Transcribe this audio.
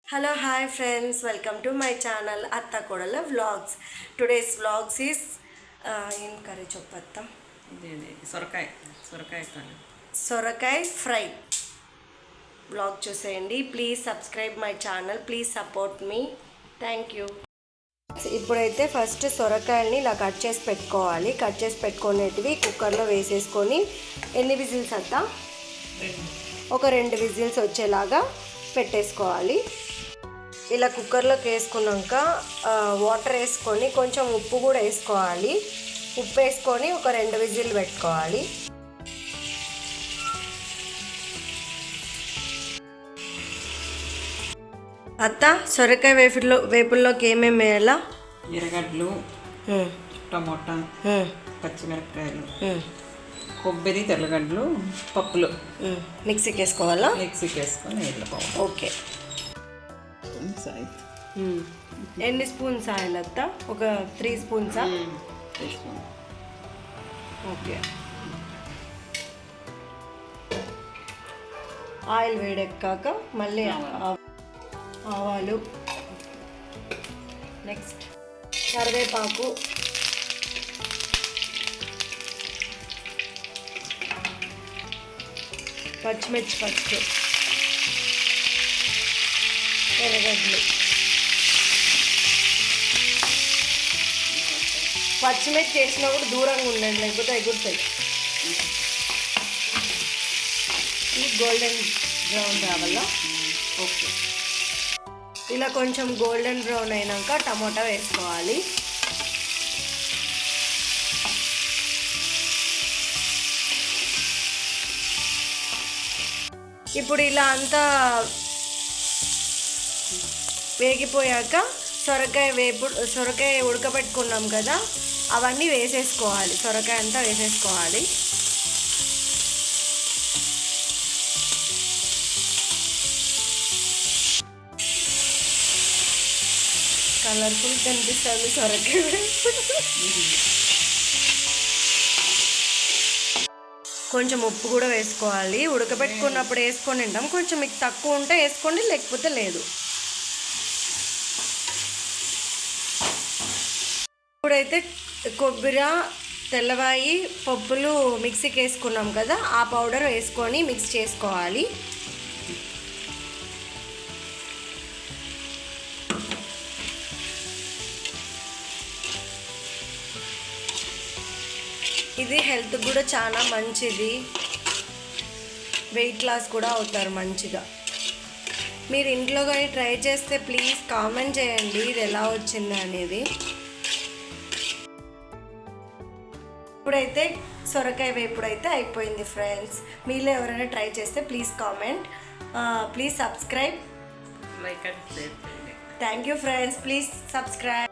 Hello, hi friends, welcome to my channel Atta Kodala Vlogs. Today's vlogs is in curry chopatta. Sorakai fry. Vlog చూసేయండి. Please subscribe my channel. Please support me. Thank you. ఇప్పుడైతే first సొరకాయల్ని ఇలా cut చేసి పెట్టుకోవాలి. Cut చేసి పెట్టుకునేటివి కుక్కర్లో వేసేసుకొని ఎన్ని whistles అంతా ఒక 2 విజిల్స్ వచ్చేలాగా పెట్టేసుకోవాలి. ఇలా కుక్కర్లోకి వేసుకున్నాక వాటర్ వేసుకొని కొంచెం ఉప్పు కూడా వేసుకోవాలి. ఉప్పు వేసుకొని ఒక 2 విజిల్ పెట్టుకోవాలి. అత్త సొరకాయ వేపుల్లోకి ఏమేమి వేయాలా? ఎర్రగడ్డలు, టమోటా, పచ్చిమిరపకాయలు, కొబ్బరి, తెల్లగడ్డలు, పప్పులు మిక్సీకి వేసుకోవాలా? మిక్సీకి వేసుకొని వేయాలి. ఓకే. ఎన్ని స్పూన్స్ ఆయిల్ అత్త? ఒక 3 స్పూన్సా? ఓకే. ఆయిల్ వేడెక్కాక మళ్ళీ ఆవాలు, నెక్స్ట్ కరివేపాకు, పచ్చిమిర్చి ఫస్ట్, ఎర్రగడ్డలు. పచ్చిమిర్చి వేసినప్పుడు దూరంగా ఉండండి, లేకపోతే ఎగురుతాయి. ఇది గోల్డెన్ బ్రౌన్ రావాలా? ఓకే. ఇలా కొంచెం గోల్డెన్ బ్రౌన్ అయినాక టమోటా వేసుకోవాలి. ఇప్పుడు ఇలా అంతా వేగిపోయాక సొరకాయ ఉడకబెట్టుకున్నాం కదా, అవన్నీ వేసేసుకోవాలి. సొరకాయ అంతా వేసేసుకోవాలి. కలర్ఫుల్ కనిపిస్తుంది సొరకాయ. కొంచెం ఉప్పు కూడా వేసుకోవాలి. ఉడకబెట్టుకున్నప్పుడు వేసుకొని తింటాం. కొంచెం మీకు తక్కువ ఉంటే వేసుకోండి, లేకపోతే లేదు. ఇప్పుడైతే కొబ్బరి, తెల్లవాయి, పప్పులు మిక్సీకి వేసుకున్నాం కదా, ఆ పౌడర్ వేసుకొని మిక్స్ చేసుకోవాలి. ఇది హెల్త్ కూడా చాలా మంచిది. వెయిట్ లాస్ కూడా అవుతారు మంచిగా. మీరు ఇంట్లో కానీ ట్రై చేస్తే ప్లీజ్ కామెంట్ చేయండి ఇది ఎలా వచ్చింది అనేది. ఇప్పుడైతే సొరకాయ వేపుడైతే అయిపోయింది ఫ్రెండ్స్. మీలో ఎవరైనా ట్రై చేస్తే please comment, please subscribe. Like and share. Thank you friends, please subscribe.